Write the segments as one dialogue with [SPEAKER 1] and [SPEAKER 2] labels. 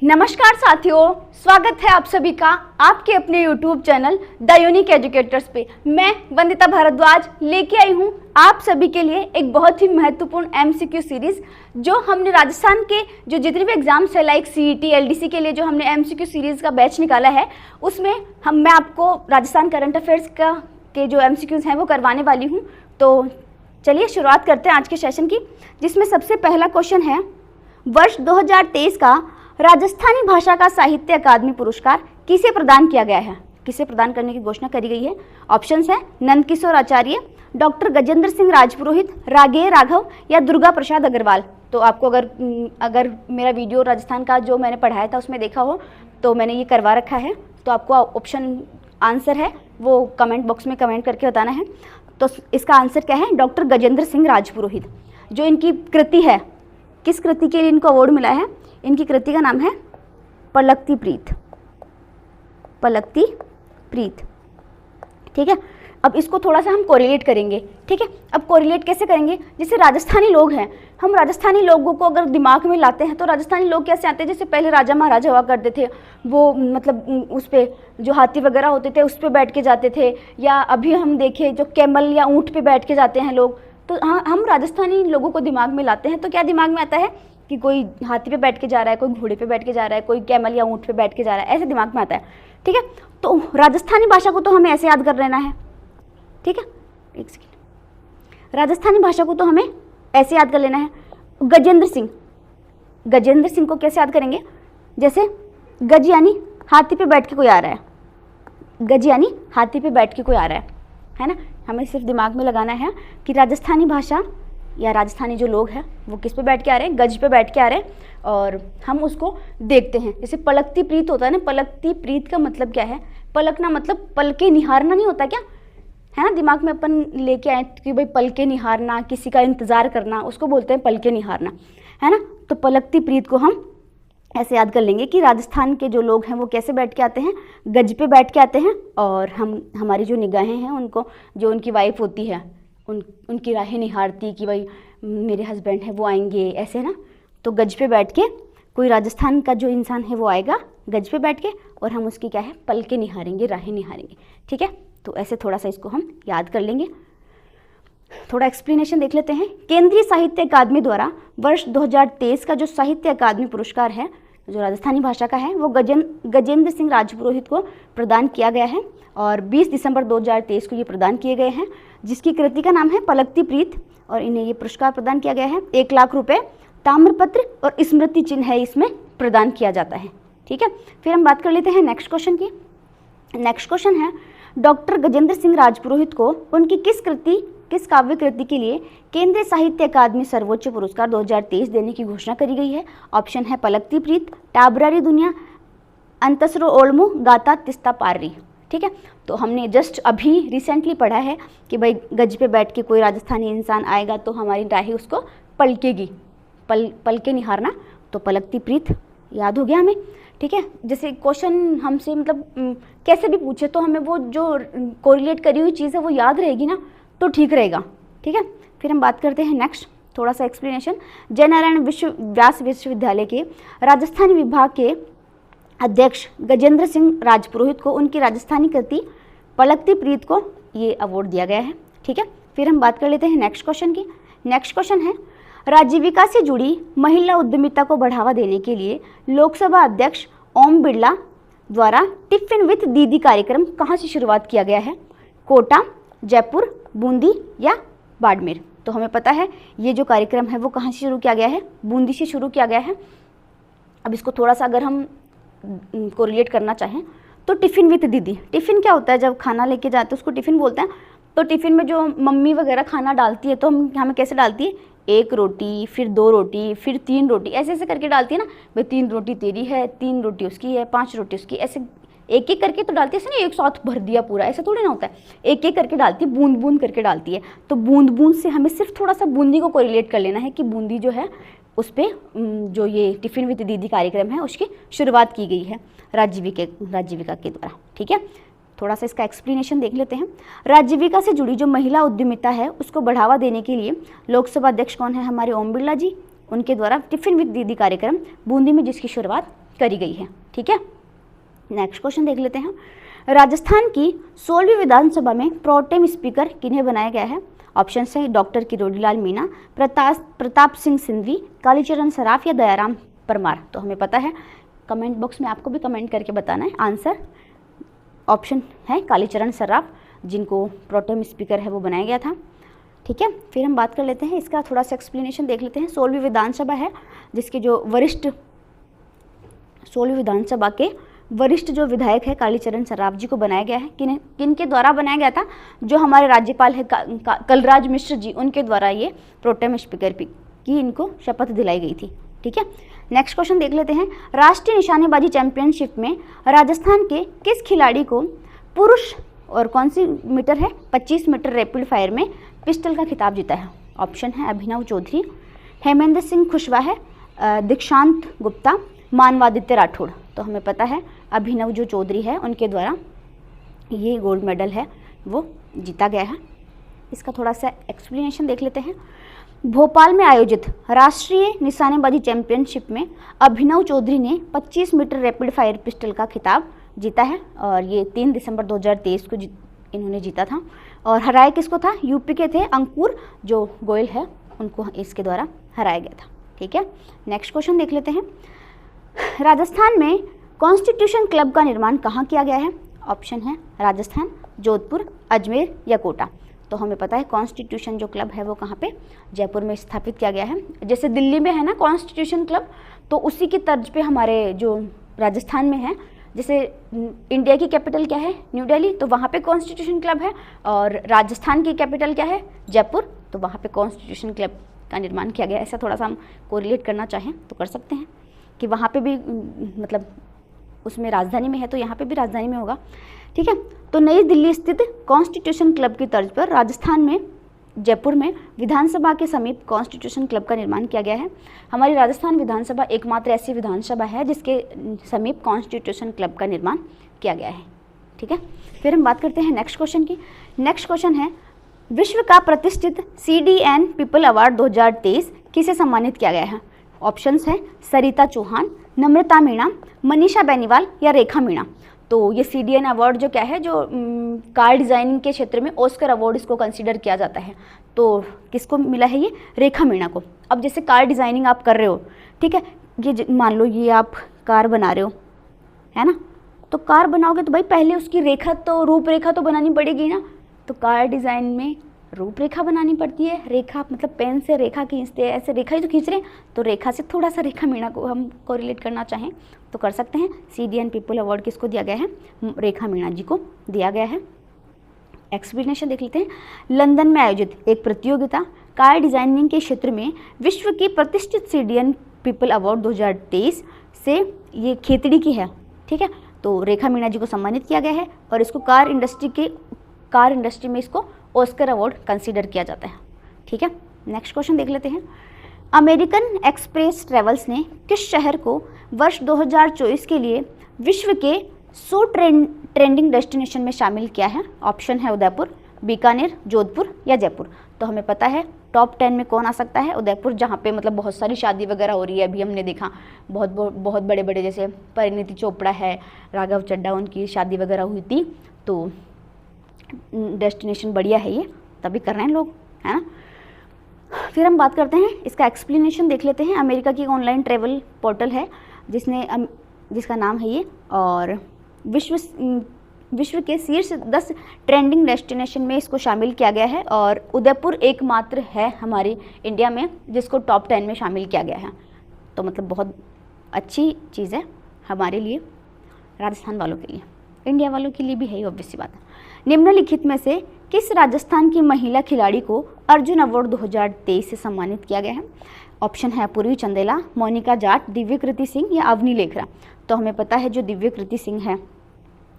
[SPEAKER 1] नमस्कार साथियों, स्वागत है आप सभी का आपके अपने YouTube channel the unique educators पे। मैं वंदिता भारद्वाज लेके आई हूँ आप सभी के लिए एक बहुत ही महत्वपूर्ण MCQ सीरीज। जो हमने राजस्थान के जो जितने भी एग्जाम्स है लाइक CET LDC के लिए जो हमने MCQ सीरीज का बैच निकाला है, उसमें मैं आपको राजस्थान करंट अफेयर्स के जो MCQs हैं वो करवाने वाली हूँ। तो चलिए शुरुआत करते हैं आज के सेशन की, जिसमें सबसे पहला क्वेश्चन है, वर्ष 2023 का राजस्थानी भाषा का साहित्य अकादमी पुरस्कार किसे प्रदान किया गया है? किसे प्रदान करने की घोषणा करी गई है? ऑप्शंस है नंदकिशोर आचार्य, डॉक्टर गजेंद्र सिंह राजपुरोहित, राघेय राघव या दुर्गा प्रसाद अग्रवाल। तो आपको अगर मेरा वीडियो राजस्थान का जो मैंने पढ़ाया था उसमें देखा हो तो मैंने ये करवा रखा है। तो आपको ऑप्शन आंसर है वो कमेंट बॉक्स में कमेंट करके बताना है। तो इसका आंसर क्या है? डॉक्टर गजेंद्र सिंह राजपुरोहित। जो इनकी कृति है, किस कृति के लिए इनको अवार्ड मिला है? इनकी कृति का नाम है पलक्ति प्रीत। पलक्ति प्रीत, ठीक है। अब इसको थोड़ा सा हम कोरिलेट करेंगे, ठीक है। अब कोरिलेट कैसे करेंगे? जैसे राजस्थानी लोग हैं, हम राजस्थानी लोगों को अगर दिमाग में लाते हैं तो राजस्थानी लोग कैसे आते हैं? जैसे पहले राजा महाराजा हुआ करते थे, वो मतलब उस पर जो हाथी वगैरह होते थे उस पर बैठ के जाते थे, या अभी हम देखें जो कैमल या ऊँट पे बैठ के जाते हैं लोग। तो हम राजस्थानी लोगों को दिमाग में लाते हैं तो क्या दिमाग में आता है कि कोई हाथी पे बैठ के जा रहा है, कोई घोड़े पे बैठ के जा रहा है, कोई कैमल या ऊँट पे बैठ के जा रहा है, ऐसे दिमाग में आता है, ठीक है। तो राजस्थानी भाषा को तो हमें ऐसे याद कर लेना है, ठीक है। एक सेकेंड, राजस्थानी भाषा को तो हमें ऐसे याद कर लेना है। गजेंद्र सिंह, गजेंद्र सिंह को कैसे याद करेंगे? जैसे गज यानी हाथी पे बैठ के कोई आ रहा है, गज यानी हाथी पे बैठ के कोई आ रहा है ना। हमें सिर्फ दिमाग में लगाना है कि राजस्थानी भाषा या राजस्थानी जो लोग हैं वो किस पे बैठ के आ रहे हैं? गज पे बैठ के आ रहे हैं, और हम उसको देखते हैं। जैसे पलकती प्रीत होता है ना, पलकती प्रीत का मतलब क्या है? पलकना मतलब पल के निहारना नहीं होता क्या, है ना। दिमाग में अपन लेके आए कि भाई पल के निहारना, किसी का इंतज़ार करना, उसको बोलते हैं पल के निहारना, है ना। तो पलकती प्रीत को हम ऐसे याद कर लेंगे कि राजस्थान के जो लोग हैं वो कैसे बैठ के आते हैं? गज पे बैठ के आते हैं, और हमारी जो निगाहें हैं उनको, जो उनकी वाइफ होती है उनकी राहें निहारती कि भाई मेरे हस्बैंड हैं वो आएंगे, ऐसे ना। तो गज पे बैठ के कोई राजस्थान का जो इंसान है वो आएगा गज पे बैठ के, और हम उसकी क्या है? पल के निहारेंगे, राहें निहारेंगे, ठीक है। तो ऐसे थोड़ा सा इसको हम याद कर लेंगे। थोड़ा एक्सप्लेनेशन देख लेते हैं। केंद्रीय साहित्य अकादमी द्वारा वर्ष 2023 का जो साहित्य अकादमी पुरस्कार है जो राजस्थानी भाषा का है वो गजेंद्र सिंह राजपुरोहित को प्रदान किया गया है, और 20 दिसंबर 2023 को ये प्रदान किए गए हैं, जिसकी कृति का नाम है पलक्ति प्रीत। और इन्हें ये पुरस्कार प्रदान किया गया है। 1 लाख रुपए, ताम्रपत्र और स्मृति चिन्ह है इसमें प्रदान किया जाता है, ठीक है। फिर हम बात कर लेते हैं नेक्स्ट क्वेश्चन की। नेक्स्ट क्वेश्चन है, डॉक्टर गजेंद्र सिंह राजपुरोहित को उनकी किस काव्य कृति के लिए केंद्रीय साहित्य अकादमी सर्वोच्च पुरस्कार 2023 देने की घोषणा करी गई है? ऑप्शन है पलक्ति प्रीत, टाबरारी दुनिया, अंतसरो ओल्मो, गाता तिस्ता पार्री, ठीक है। तो हमने जस्ट अभी रिसेंटली पढ़ा है कि भाई गज पे बैठ के कोई राजस्थानी इंसान आएगा तो हमारी राहें उसको पलकेगी, पल के निहारना। तो पलक्ति प्रीत याद हो गया हमें, ठीक है। जैसे क्वेश्चन हमसे मतलब कैसे भी पूछे तो हमें वो जो कोरिलेट करी हुई चीज़ है वो याद रहेगी ना, तो ठीक रहेगा, ठीक है। फिर हम बात करते हैं नेक्स्ट, थोड़ा सा एक्सप्लेनेशन। जयनारायण व्यास विश्वविद्यालय के राजस्थानी विभाग के अध्यक्ष गजेंद्र सिंह राजपुरोहित को उनकी राजस्थानी कृति पलक्ति प्रीत को ये अवार्ड दिया गया है, ठीक है। फिर हम बात कर लेते हैं नेक्स्ट क्वेश्चन की। नेक्स्ट क्वेश्चन है, राजीविका से जुड़ी महिला उद्यमिता को बढ़ावा देने के लिए लोकसभा अध्यक्ष ओम बिरला द्वारा टिफिन विथ दीदी कार्यक्रम कहाँ से शुरुआत किया गया है? कोटा, जयपुर, बूंदी या बाड़मेर? तो हमें पता है ये जो कार्यक्रम है वो कहाँ से शुरू किया गया है? बूंदी से शुरू किया गया है। अब इसको थोड़ा सा अगर हम कोरिलेट करना चाहें तो टिफ़िन विथ दीदी, टिफ़िन क्या होता है? जब खाना लेके जाते हैं उसको टिफ़िन बोलते हैं। तो टिफ़िन में जो मम्मी वगैरह खाना डालती है तो हमें कैसे डालती है? 1 रोटी, फिर 2 रोटी, फिर 3 रोटी, ऐसे ऐसे करके डालती है ना। भाई 3 रोटी तेरी है, 3 रोटी उसकी है, 5 रोटी उसकी, ऐसे एक एक करके तो डालती है, ऐसे ना एक साथ भर दिया पूरा, ऐसा थोड़ी ना होता है। एक एक करके डालती है, बूंद बूंद करके डालती है। तो बूंद बूंद से हमें सिर्फ थोड़ा सा बूंदी को कोरिलेट कर लेना है कि बूंदी जो है उस पर जो ये टिफ़िन विद दीदी कार्यक्रम है उसकी शुरुआत की गई है राजीविका के द्वारा, ठीक है। थोड़ा सा इसका एक्सप्लेनेशन देख लेते हैं। राजीविका से जुड़ी जो महिला उद्यमिता है उसको बढ़ावा देने के लिए लोकसभा अध्यक्ष कौन है? हमारे ओम बिरला जी। उनके द्वारा टिफ़िन विद दीदी कार्यक्रम बूंदी में जिसकी शुरुआत करी गई है। ठीक है, नेक्स्ट क्वेश्चन देख लेते हैं। राजस्थान की 16वीं विधानसभा में प्रोटेम स्पीकर किन्हें बनाया गया है? ऑप्शन है डॉक्टर किरोड़ीलाल मीणा, प्रताप सिंह सिंधवी, कालीचरण सराफ या दयाराम परमार। तो हमें पता है, कमेंट बॉक्स में आपको भी कमेंट करके बताना है। आंसर ऑप्शन है कालीचरण सराफ, जिनको प्रोटेम स्पीकर है वो बनाया गया था। ठीक है, फिर हम बात कर लेते हैं, इसका थोड़ा सा एक्सप्लेनेशन देख लेते हैं। 16वीं विधानसभा है जिसके जो 16वीं विधानसभा के वरिष्ठ जो विधायक है कालीचरण सराफ जी को बनाया गया है। किनके द्वारा बनाया गया था? जो हमारे राज्यपाल है कलराज मिश्र जी, उनके द्वारा ये प्रोटेम स्पीकर की इनको शपथ दिलाई गई थी। ठीक है, नेक्स्ट क्वेश्चन देख लेते हैं। राष्ट्रीय निशानेबाजी चैंपियनशिप में राजस्थान के किस खिलाड़ी को पुरुष और कौन सी मीटर है 25 मीटर रैपिड फायर में पिस्टल का खिताब जीता है? ऑप्शन है अभिनव चौधरी, हेमेंद्र सिंह खुशवाहा, दीक्षांत गुप्ता, मानवादित्य राठौड़। तो हमें पता है अभिनव जो चौधरी है उनके द्वारा ये गोल्ड मेडल है वो जीता गया है। इसका थोड़ा सा एक्सप्लेनेशन देख लेते हैं। भोपाल में आयोजित राष्ट्रीय निशानेबाजी चैंपियनशिप में अभिनव चौधरी ने 25 मीटर रैपिड फायर पिस्टल का खिताब जीता है और ये 3 दिसंबर 2023 को इन्होंने जीता था। और हराया किसको था? यूपी के थे अंकुर जो गोयल है, उनको इसके द्वारा हराया गया था। ठीक है, नेक्स्ट क्वेश्चन देख लेते हैं। राजस्थान में कॉन्स्टिट्यूशन क्लब का निर्माण कहाँ किया गया है? ऑप्शन है राजस्थान, जोधपुर, अजमेर या कोटा। तो हमें पता है कॉन्स्टिट्यूशन जो क्लब है वो कहाँ पे? जयपुर में स्थापित किया गया है। जैसे दिल्ली में है ना कॉन्स्टिट्यूशन क्लब, तो उसी की तर्ज पे हमारे जो राजस्थान में है, जैसे इंडिया की कैपिटल क्या है? न्यू दिल्ली, तो वहाँ पे कॉन्स्टिट्यूशन क्लब है। और राजस्थान की कैपिटल क्या है? जयपुर, तो वहाँ पे कॉन्स्टिट्यूशन क्लब का निर्माण किया गया। ऐसा थोड़ा सा हम कोरिलेट करना चाहें तो कर सकते हैं कि वहाँ पे भी मतलब उसमें राजधानी में है तो यहाँ पे भी राजधानी में होगा। ठीक है, तो नई दिल्ली स्थित कॉन्स्टिट्यूशन क्लब की तर्ज पर राजस्थान में जयपुर में विधानसभा के समीप कॉन्स्टिट्यूशन क्लब का निर्माण किया गया है। हमारी राजस्थान विधानसभा एकमात्र ऐसी विधानसभा है जिसके समीप कॉन्स्टिट्यूशन क्लब का निर्माण किया गया है। ठीक है, फिर हम बात करते हैं नेक्स्ट क्वेश्चन की। नेक्स्ट क्वेश्चन है, विश्व का प्रतिष्ठित CDN पीपल अवार्ड 2023 किसे सम्मानित किया गया है? ऑप्शंस हैं सरिता चौहान, नम्रता मीणा, मनीषा बेनीवाल या रेखा मीणा। तो ये CDN अवार्ड जो क्या है, जो कार डिज़ाइनिंग के क्षेत्र में ऑस्कर अवार्ड इसको कंसीडर किया जाता है। तो किसको मिला है? ये रेखा मीणा को। अब जैसे कार डिज़ाइनिंग आप कर रहे हो, ठीक है, ये मान लो ये आप कार बना रहे हो, है ना, तो कार बनाओगे तो भाई पहले उसकी रेखा तो रूपरेखा तो बनानी पड़ेगी ना। तो कार डिज़ाइन में रूपरेखा बनानी पड़ती है। रेखा मतलब पेन से रेखा खींचते हैं, ऐसे रेखा ही तो खींच रहे हैं, तो रेखा से थोड़ा सा रेखा मीणा को हम कोरिलेट करना चाहें तो कर सकते हैं। CDN पीपल अवार्ड किसको दिया गया है? रेखा मीणा जी को दिया गया है। एक्सप्लेनेशन देख लेते हैं। लंदन में आयोजित एक प्रतियोगिता कार डिज़ाइनिंग के क्षेत्र में विश्व की प्रतिष्ठित CDN पीपल अवार्ड 2023 से ये खेतड़ी की है। ठीक है, तो रेखा मीणा जी को सम्मानित किया गया है और इसको कार इंडस्ट्री में इसको ऑस्कर अवार्ड कंसीडर किया जाता है। ठीक है, नेक्स्ट क्वेश्चन देख लेते हैं। अमेरिकन एक्सप्रेस ट्रेवल्स ने किस शहर को वर्ष 2024 के लिए विश्व के 100 ट्रेंडिंग डेस्टिनेशन में शामिल किया है? ऑप्शन है उदयपुर, बीकानेर, जोधपुर या जयपुर। तो हमें पता है टॉप 10 में कौन आ सकता है? उदयपुर, जहाँ पे मतलब बहुत सारी शादी वगैरह हो रही है। अभी हमने देखा बहुत बड़े बड़े जैसे परिणीति चोपड़ा है, राघव चड्ढा, उनकी शादी वगैरह हुई थी। तो डेस्टिनेशन बढ़िया है ये, तभी कर रहे हैं लोग, है ना। फिर हम बात करते हैं, इसका एक्सप्लेनेशन देख लेते हैं। अमेरिका की ऑनलाइन ट्रैवल पोर्टल है जिसका नाम है ये, और विश्व के शीर्ष 10 ट्रेंडिंग डेस्टिनेशन में इसको शामिल किया गया है और उदयपुर एकमात्र है हमारी इंडिया में जिसको टॉप 10 में शामिल किया गया है। तो मतलब बहुत अच्छी चीज़ है हमारे लिए, राजस्थान वालों के लिए, इंडिया वालों के लिए भी है, ऑब्वियस सी बात है। निम्नलिखित में से किस राजस्थान की महिला खिलाड़ी को अर्जुन अवार्ड 2023 से सम्मानित किया गया है? ऑप्शन है पूर्वी चंदेला, मोनिका जाट, दिव्यकृति सिंह या अवनी लेखरा। तो हमें पता है जो दिव्यकृति सिंह है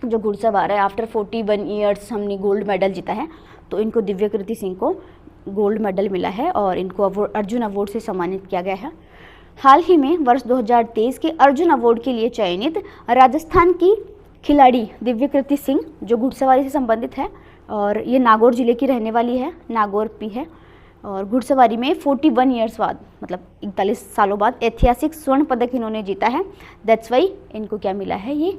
[SPEAKER 1] जो घुड़सवार है, आफ्टर 41 ईयर्स हमने गोल्ड मेडल जीता है, तो इनको दिव्यकृति सिंह को गोल्ड मेडल मिला है और इनको अर्जुन अवार्ड से सम्मानित किया गया है। हाल ही में वर्ष 2023 के अर्जुन अवार्ड के लिए चयनित राजस्थान की खिलाड़ी दिव्यकृति सिंह जो घुड़सवारी से संबंधित है और ये नागौर जिले की रहने वाली है, नागौर पी है, और घुड़सवारी में 41 ईयर्स बाद, मतलब 41 सालों बाद ऐतिहासिक स्वर्ण पदक इन्होंने जीता है। दैट्स वाई इनको क्या मिला है, ये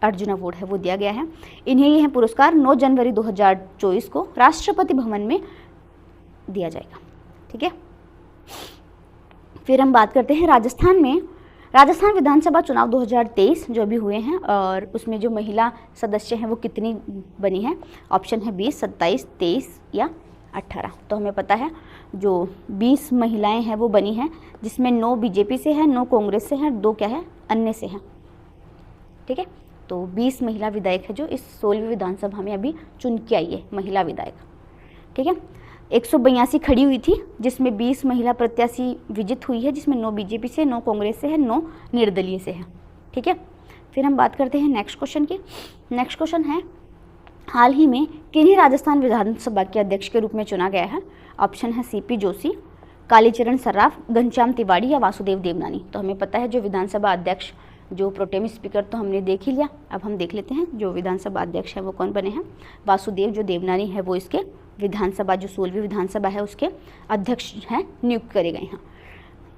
[SPEAKER 1] अर्जुन अवार्ड है वो दिया गया है इन्हें। ये है पुरस्कार 9 जनवरी 2024 को राष्ट्रपति भवन में दिया जाएगा। ठीक है, फिर हम बात करते हैं राजस्थान में। राजस्थान विधानसभा चुनाव 2023 जो भी हुए हैं, और उसमें जो महिला सदस्य हैं वो कितनी बनी है। ऑप्शन है 20, 27, 23 या 18। तो हमें पता है जो 20 महिलाएं हैं वो बनी हैं, जिसमें 9 बीजेपी से है, 9 कांग्रेस से है, 2 क्या है अन्य से है। ठीक है, तो 20 महिला विधायक है जो इस 16वीं विधानसभा में अभी चुन के आई है, महिला विधायक। ठीक है, 182 खड़ी हुई थी, जिसमें 20 महिला प्रत्याशी विजित हुई है, जिसमें 9 बीजेपी से, 9 कांग्रेस से है, 9 निर्दलीय से है। ठीक है, फिर हम बात करते हैं नेक्स्ट क्वेश्चन की। नेक्स्ट क्वेश्चन है, हाल ही में किन्हीं राजस्थान विधानसभा के अध्यक्ष के रूप में चुना गया है। ऑप्शन है सीपी जोशी, कालीचरण सर्राफ, घनश्याम तिवारी या वासुदेव देवनानी। तो हमें पता है जो विधानसभा अध्यक्ष, जो प्रोटेम स्पीकर तो हमने देख ही लिया, अब हम देख लेते हैं जो विधानसभा अध्यक्ष है वो कौन बने हैं। वासुदेव जो देवनानी है वो इसके विधानसभा, जो 16वीं विधानसभा है उसके अध्यक्ष हैं, नियुक्त करे गए हैं।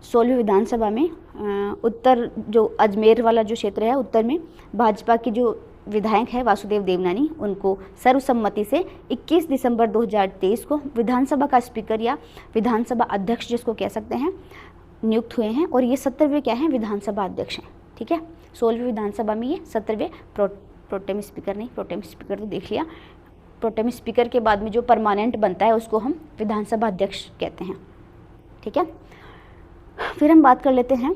[SPEAKER 1] 16वीं विधानसभा में उत्तर, जो अजमेर वाला जो क्षेत्र है उत्तर में, भाजपा के जो विधायक है वासुदेव देवनानी, उनको सर्वसम्मति से 21 दिसंबर 2023 को विधानसभा का स्पीकर या विधानसभा अध्यक्ष जिसको कह सकते हैं, नियुक्त हुए हैं। और ये 17वें क्या हैं, विधानसभा अध्यक्ष हैं। ठीक है, 16वीं विधानसभा में ये 17वें प्रोटेम स्पीकर, नहीं प्रोटेम स्पीकर तो देख लिया, प्रोटेम स्पीकर के बाद में जो परमानेंट बनता है उसको हम विधानसभा अध्यक्ष कहते हैं। ठीक है, फिर हम बात कर लेते हैं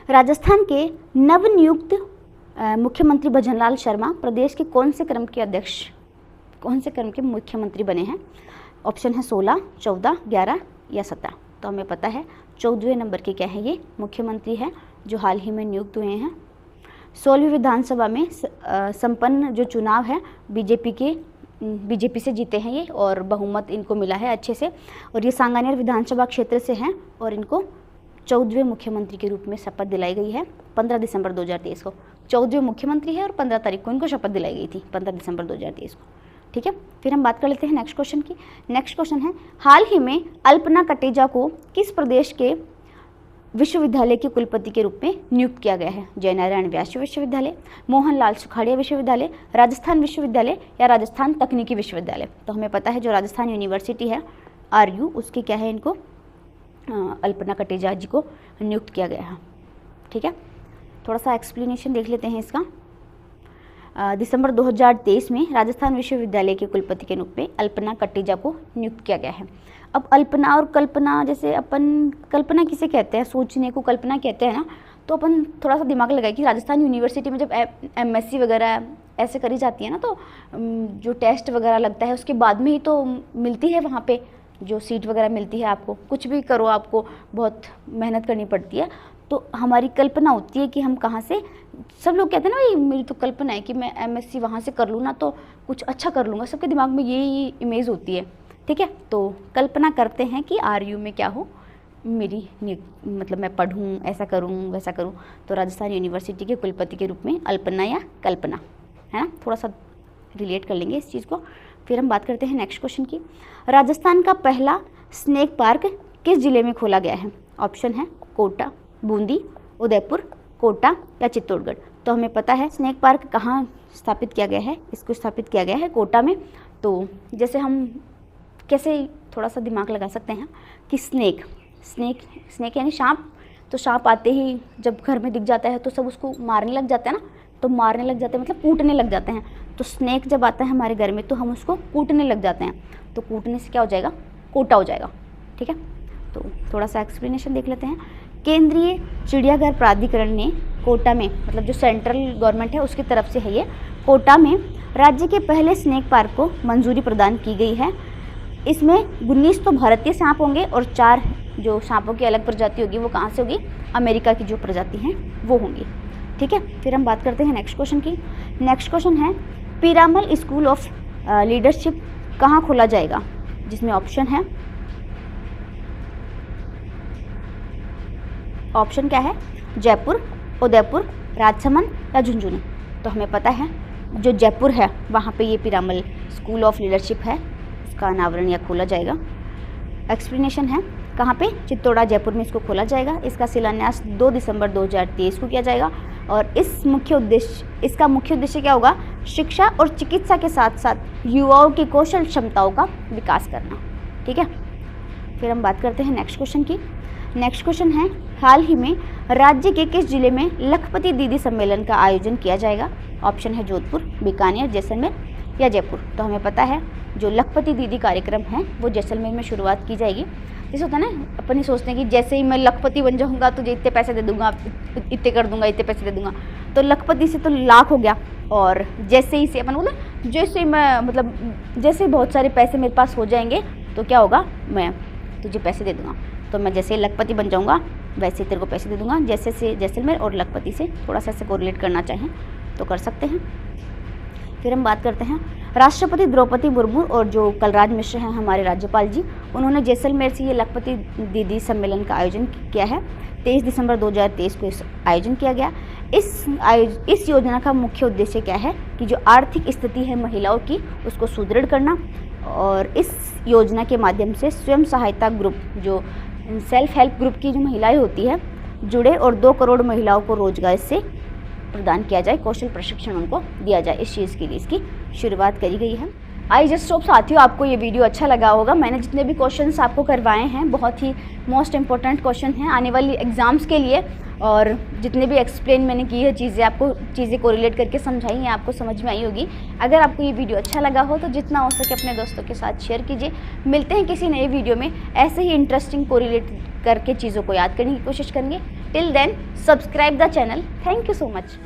[SPEAKER 1] राजस्थान के नवनियुक्त मुख्यमंत्री भजनलाल शर्मा प्रदेश के कौन से क्रम के अध्यक्ष, कौन से क्रम के मुख्यमंत्री बने हैं। ऑप्शन है 16, 14, 11 या 17। तो हमें पता है 14वें नंबर के क्या है, ये मुख्यमंत्री है जो हाल ही में नियुक्त हुए हैं। 16वीं विधानसभा में संपन्न जो चुनाव है बीजेपी से जीते हैं ये, और बहुमत इनको मिला है अच्छे से। और ये सांगानेर विधानसभा क्षेत्र से हैं, और इनको 14वें मुख्यमंत्री के रूप में शपथ दिलाई गई है 15 दिसंबर 2023 को। 14वें मुख्यमंत्री है और 15 तारीख को इनको शपथ दिलाई गई थी, 15 दिसंबर 2023 को। ठीक है, फिर हम बात कर लेते हैं नेक्स्ट क्वेश्चन की। नेक्स्ट क्वेश्चन है, हाल ही में अल्पना कटेजा को किस प्रदेश के विश्वविद्यालय के कुलपति के रूप में नियुक्त किया गया है। जयनारायण व्यास विश्वविद्यालय, मोहनलाल सुखाड़िया विश्वविद्यालय, राजस्थान विश्वविद्यालय या राजस्थान तकनीकी विश्वविद्यालय। तो हमें पता है जो राजस्थान यूनिवर्सिटी है RU, उसके क्या है, इनको अल्पना कटेजा जी को नियुक्त किया गया है। ठीक है, थोड़ा सा एक्सप्लेनेशन देख लेते हैं इसका। दिसंबर 2023 में राजस्थान विश्वविद्यालय के कुलपति के रूप में अल्पना कटेजा को नियुक्त किया गया है। अब अल्पना और कल्पना, जैसे अपन कल्पना किसे कहते हैं, सोचने को कल्पना कहते हैं ना, तो अपन थोड़ा सा दिमाग लगाए कि राजस्थान यूनिवर्सिटी में जब MSc वगैरह ऐसे करी जाती है ना, तो जो टेस्ट वगैरह लगता है उसके बाद में ही तो मिलती है वहाँ पे जो सीट वगैरह मिलती है। आपको कुछ भी करो आपको बहुत मेहनत करनी पड़ती है। तो हमारी कल्पना होती है कि हम कहाँ से, सब लोग कहते हैं ना, भाई मेरी तो कल्पना है कि मैं MSc वहाँ से कर लूँ ना तो कुछ अच्छा कर लूँगा, सबके दिमाग में यही इमेज होती है। ठीक है, तो कल्पना करते हैं कि RU में क्या हो, मेरी मतलब मैं पढ़ूँ, ऐसा करूँ वैसा करूँ। तो राजस्थान यूनिवर्सिटी के कुलपति के रूप में अल्पना या कल्पना, है ना, थोड़ा सा रिलेट कर लेंगे इस चीज़ को। फिर हम बात करते हैं नेक्स्ट क्वेश्चन की। राजस्थान का पहला स्नेक पार्क किस जिले में खोला गया है। ऑप्शन है कोटा, बूंदी, उदयपुर, कोटा या चित्तौड़गढ़। तो हमें पता है स्नेक पार्क कहाँ स्थापित किया गया है, इसको स्थापित किया गया है कोटा में। तो जैसे हम कैसे थोड़ा सा दिमाग लगा सकते हैं कि स्नेक यानी सांप, तो सांप आते ही जब घर में दिख जाता है तो सब उसको मारने लग जाते हैं ना, तो मारने लग जाते हैं मतलब कूटने लग जाते हैं। तो स्नेक जब आता है हमारे घर में तो हम उसको कूटने लग जाते हैं, तो कूटने से क्या हो जाएगा, कोटा हो जाएगा। ठीक है, तो थोड़ा सा एक्सप्लेनेशन देख लेते हैं। केंद्रीय चिड़ियाघर प्राधिकरण ने कोटा में, मतलब जो सेंट्रल गवर्नमेंट है उसकी तरफ से है ये, कोटा में राज्य के पहले स्नेक पार्क को मंजूरी प्रदान की गई है। इसमें 19 तो भारतीय सांप होंगे और 4 जो सांपों की अलग प्रजाति होगी वो कहाँ से होगी, अमेरिका की जो प्रजाति हैं वो होंगी। ठीक है, फिर हम बात करते हैं नेक्स्ट क्वेश्चन की। नेक्स्ट क्वेश्चन है, पीरामल स्कूल ऑफ लीडरशिप कहाँ खोला जाएगा, जिसमें ऑप्शन है, ऑप्शन क्या है, जयपुर, उदयपुर, राजसमंद या झुंझुनू। तो हमें पता है जो जयपुर है वहाँ पे ये पीरामल स्कूल ऑफ लीडरशिप है, इसका अनावरण या खोला जाएगा। एक्सप्लेनेशन है कहाँ पे, चित्तौड़ा जयपुर में इसको खोला जाएगा। इसका शिलान्यास 2 दिसंबर 2023 को किया जाएगा और इसका मुख्य उद्देश्य क्या होगा, शिक्षा और चिकित्सा के साथ साथ युवाओं की कौशल क्षमताओं का विकास करना। ठीक है, फिर हम बात करते हैं नेक्स्ट क्वेश्चन की। नेक्स्ट क्वेश्चन है, हाल ही में राज्य के किस जिले में लखपति दीदी सम्मेलन का आयोजन किया जाएगा? ऑप्शन है जोधपुर, बीकानेर, जैसलमेर या जयपुर। तो हमें पता है जो लखपति दीदी कार्यक्रम है वो जैसलमेर में शुरुआत की जाएगी। जैसे होता है ना, अपन ही सोचते हैं कि जैसे ही मैं लखपति बन जाऊँगा तुझे इतने पैसे दे दूँगा, इतने कर दूँगा, इतने पैसे दे दूँगा। तो लखपति से तो लाख हो गया, और जैसे ही से अपन बोला जैसे ही मैं मतलब जैसे बहुत सारे पैसे मेरे पास हो जाएंगे तो क्या होगा, मैं तुझे पैसे दे दूँगा। तो मैं जैसे लखपति बन जाऊँगा वैसे तेरे को पैसे दे दूँगा। जैसे से जैसलमेर और लखपति से थोड़ा सा ऐसे कोरिलेट करना चाहें तो कर सकते हैं। फिर हम बात करते हैं राष्ट्रपति द्रौपदी मुर्मू और जो कलराज मिश्र हैं हमारे राज्यपाल जी, उन्होंने जैसलमेर से ये लखपति दीदी सम्मेलन का आयोजन किया है। 23 दिसंबर 2023 को इस आयोजन किया गया। इस योजना का मुख्य उद्देश्य क्या है कि जो आर्थिक स्थिति है महिलाओं की उसको सुदृढ़ करना, और इस योजना के माध्यम से स्वयं सहायता ग्रुप, जो सेल्फ हेल्प ग्रुप की जो महिलाएं होती है जुड़े, और 2 करोड़ महिलाओं को रोजगार से प्रदान किया जाए, कौशल प्रशिक्षण उनको दिया जाए। इस चीज़ के लिए इसकी शुरुआत करी गई है। आई जस्ट होप साथियों आपको ये वीडियो अच्छा लगा होगा। मैंने जितने भी क्वेश्चंस आपको करवाए हैं बहुत ही मोस्ट इंपॉर्टेंट क्वेश्चन हैं आने वाली एग्जाम्स के लिए, और जितने भी एक्सप्लेन मैंने की है चीज़ें को रिलेट करके समझाई हैं, आपको समझ में आई होगी। अगर आपको ये वीडियो अच्छा लगा हो तो जितना हो सके अपने दोस्तों के साथ शेयर कीजिए। मिलते हैं किसी नए वीडियो में, ऐसे ही इंटरेस्टिंग को रिलेट करके चीज़ों को याद करने की कोशिश करेंगे। Till then subscribe the channel. Thank you so much.